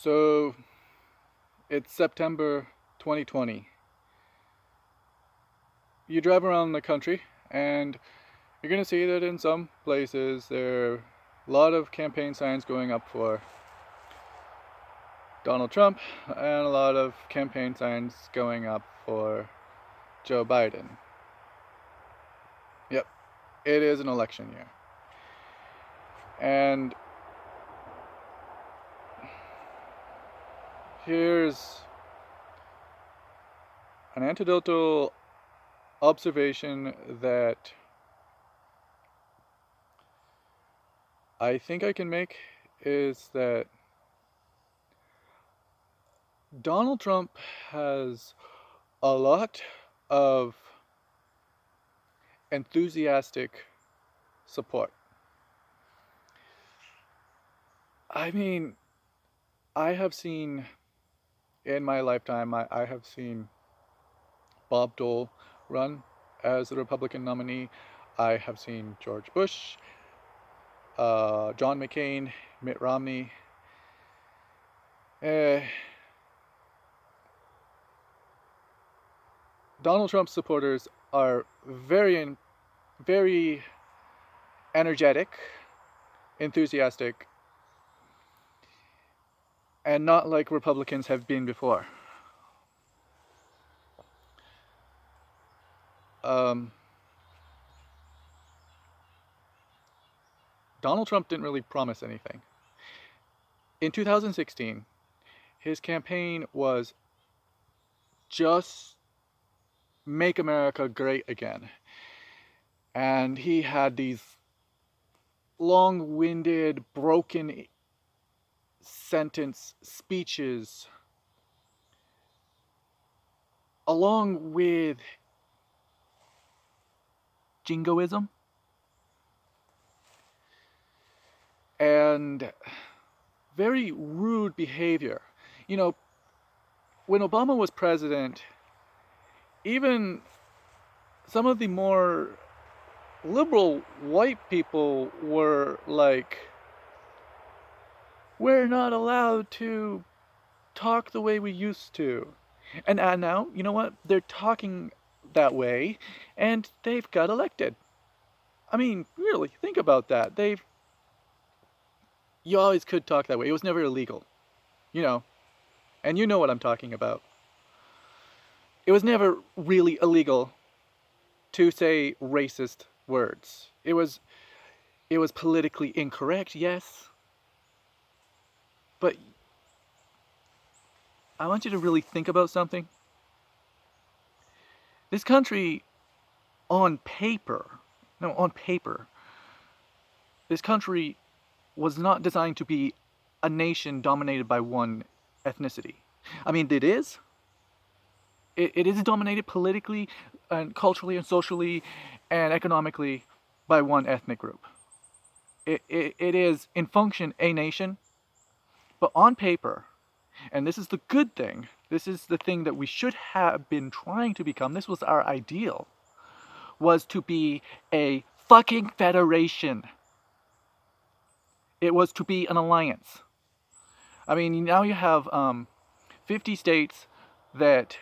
So it's September 2020. You drive around the country and you're going to see that in some places there are a lot of campaign signs going up for Donald Trump and a lot of campaign signs going up for Joe Biden. Yep, it is an election year. And here's an anecdotal observation that I think I can make is that Donald Trump has a lot of enthusiastic support. I mean, I have seen in my lifetime, I have seen Bob Dole run as the Republican nominee. I have seen George Bush, John McCain, Mitt Romney. Uh, Donald Trump's supporters are very energetic, enthusiastic, and not like Republicans have been before. Donald Trump didn't really promise anything. In 2016, his campaign was just make America great again. And he had these long-winded, broken sentence speeches along with jingoism and very rude behavior. You know, when Obama was president, even some of the more liberal white people were like, we're not allowed to talk the way we used to. And now, you know what? They're talking that way and they've got elected. I mean, really, think about that. You always could talk that way. It was never illegal, you know, and you know what I'm talking about. It was never really illegal to say racist words. It was politically incorrect, yes, but I want you to really think about something. This country, on paper, this country was not designed to be a nation dominated by one ethnicity. I mean, it is. It is dominated politically and culturally and socially and economically by one ethnic group. It is, in function, a nation, but on paper, and this is the good thing, this is the thing that we should have been trying to become, this was our ideal, was to be a fucking federation. It was to be an alliance. I mean, now you have 50 states that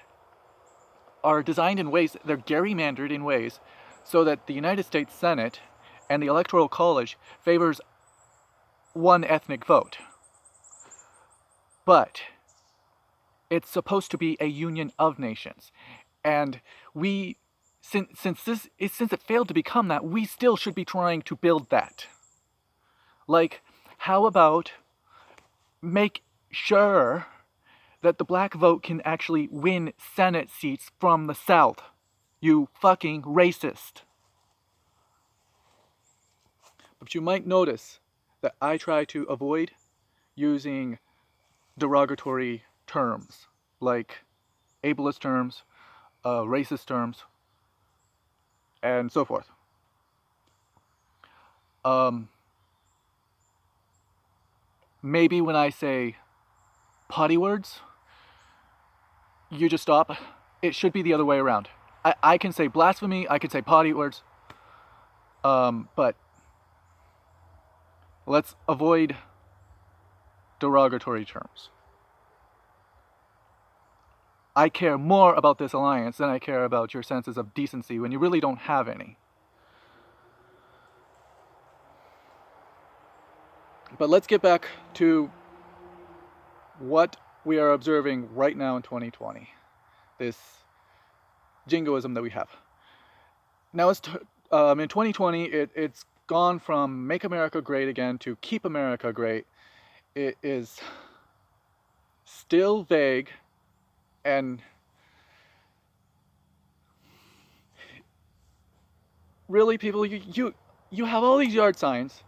are designed in ways, they're gerrymandered in ways, so that the United States Senate and the Electoral College favors one ethnic vote. But it's supposed to be a union of nations. And we, since it failed to become that, we still should be trying to build that. Like, how about make sure that the black vote can actually win Senate seats from the South? You fucking racist. But you might notice that I try to avoid using derogatory terms like ableist terms, racist terms, and so forth. Maybe when I say potty words, you just stop. It should be the other way around. I can say blasphemy, I can say potty words, but let's avoid derogatory terms. I care more about this alliance than I care about your senses of decency when you really don't have any. But let's get back to what we are observing right now in 2020. This jingoism that we have. Now, in 2020, it's gone from Make America Great Again to Keep America Great. It is still vague, and really, people, you have all these yard signs.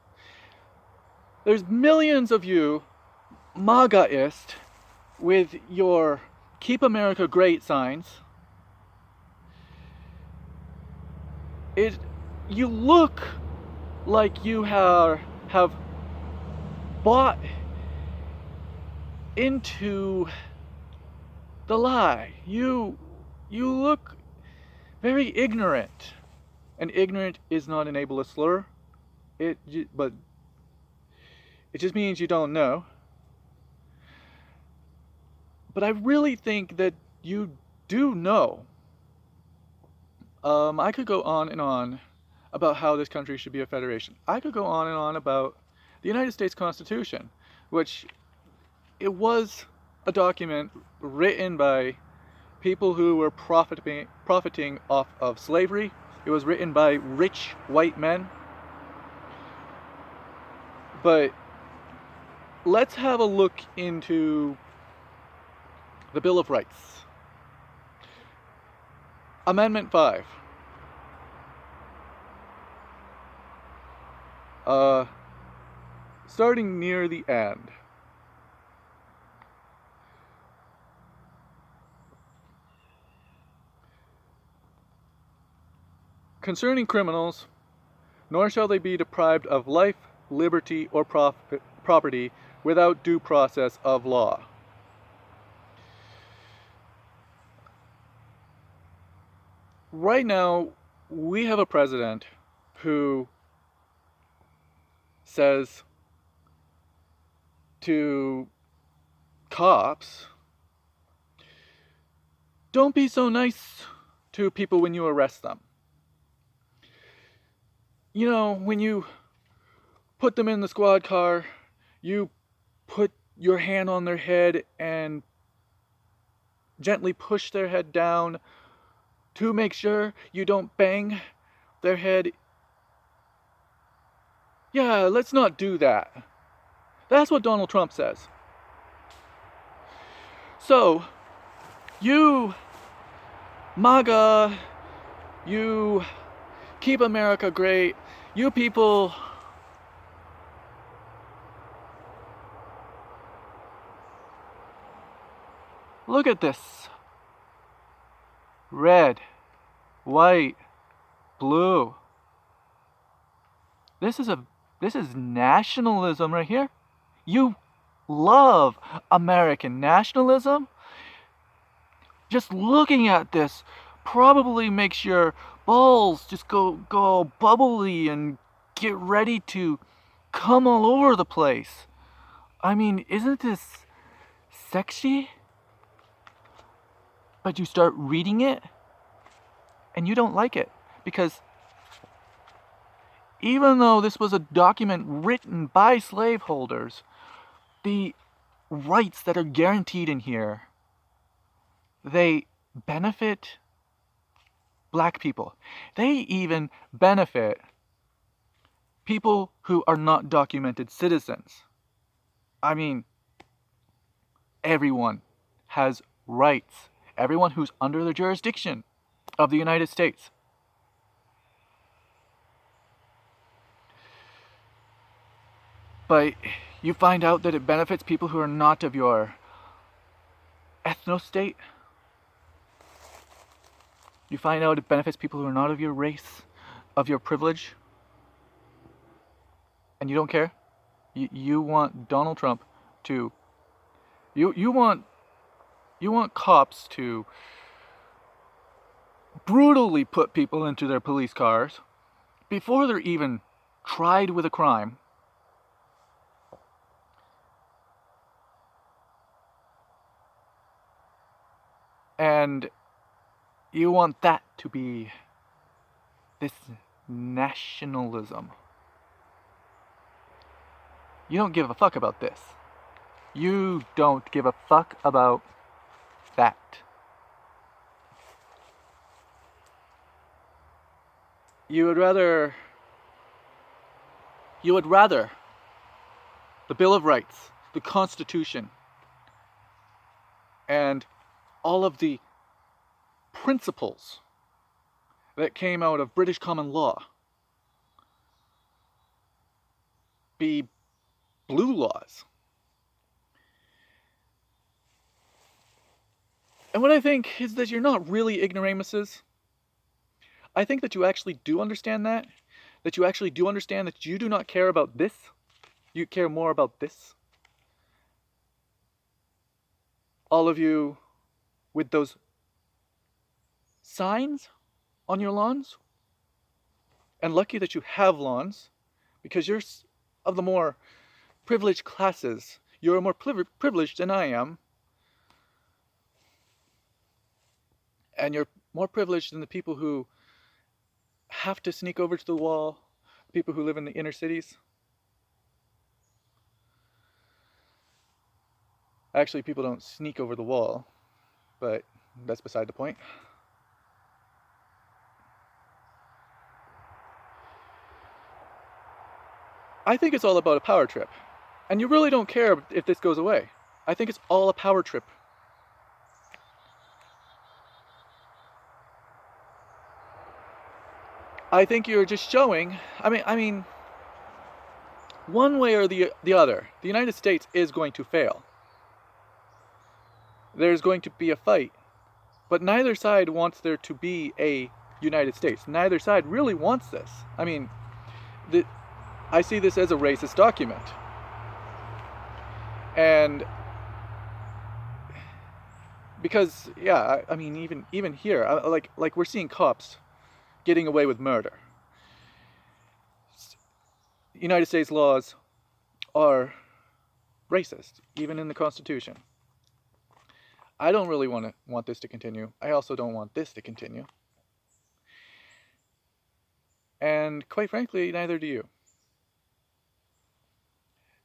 There's millions of you MAGAist with your Keep America Great signs. You look like you have bought into the lie. You look very ignorant, and ignorant is not an ableist slur. But it just means you don't know. But I really think that you do know. I could go on and on about how this country should be a federation. I could go on and on about the United States Constitution, which it was a document written by people who were profiting off of slavery. It was written by rich white men. But let's have a look into the Bill of Rights. Amendment 5. Starting near the end. Concerning criminals, nor shall they be deprived of life, liberty, or property without due process of law. Right now, we have a president who says to cops, don't be so nice to people when you arrest them. You know, when you put them in the squad car, you put your hand on their head and gently push their head down to make sure you don't bang their head. Yeah, let's not do that. That's what Donald Trump says. So, you MAGA, you Keep America Great, you people look at this. Red, white, blue. This is nationalism right here. You love American nationalism. Just looking at this probably makes your balls just go bubbly and get ready to come all over the place. I mean, isn't this sexy? But you start reading it and you don't like it, because even though this was a document written by slaveholders, the rights that are guaranteed in here, they benefit black people. They even benefit people who are not documented citizens. I mean, everyone has rights. Everyone who's under the jurisdiction of the United States. But you find out that it benefits people who are not of your ethno-state. You find out it benefits people who are not of your race, of your privilege. And you don't care. You want Donald Trump to... You want cops to brutally put people into their police cars before they're even tried with a crime. And you want that to be this nationalism. You don't give a fuck about this. You don't give a fuck about that. You would rather the Bill of Rights, the Constitution, and all of the principles that came out of British common law be blue laws. And what I think is that you're not really ignoramuses. I think that you actually do understand that you actually do understand that you do not care about this. You care more about this. All of you with those signs on your lawns. And lucky that you have lawns, because you're of the more privileged classes. You're more privileged than I am. And you're more privileged than the people who have to sneak over to the wall, people who live in the inner cities. Actually, people don't sneak over the wall, but that's beside the point. I think it's all about a power trip. And you really don't care if this goes away. I think it's all a power trip. I think you're just showing, I mean, one way or the other, the United States is going to fail. There's going to be a fight. But neither side wants there to be a United States. Neither side really wants this. I mean, I see this as a racist document. And because, yeah, I mean, even here, like we're seeing cops getting away with murder. United States laws are racist, even in the Constitution. I don't really want this to continue. I also don't want this to continue. And quite frankly, neither do you.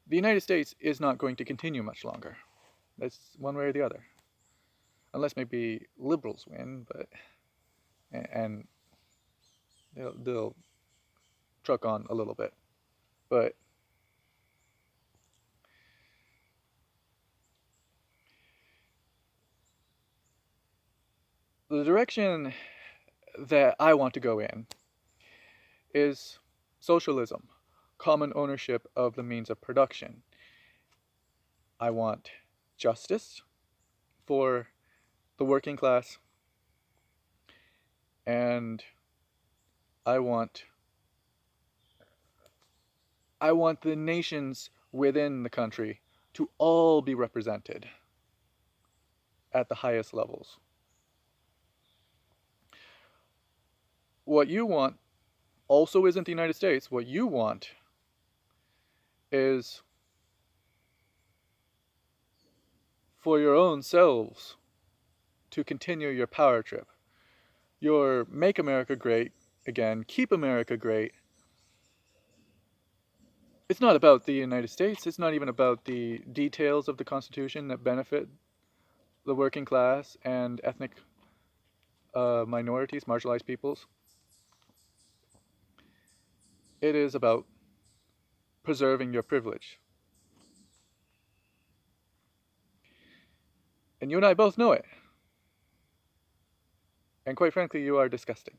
The United States is not going to continue much longer. That's one way or the other. Unless maybe liberals win, but and they'll truck on a little bit. But the direction that I want to go in is socialism, common ownership of the means of production. I want justice for the working class, and I want the nations within the country to all be represented at the highest levels. What you want also isn't the United States. What you want is for your own selves to continue your power trip. Your make America great again, keep America great. It's not about the United States. It's not even about the details of the Constitution that benefit the working class and ethnic minorities, marginalized peoples. It is about preserving your privilege. And you and I both know it. And quite frankly, you are disgusting.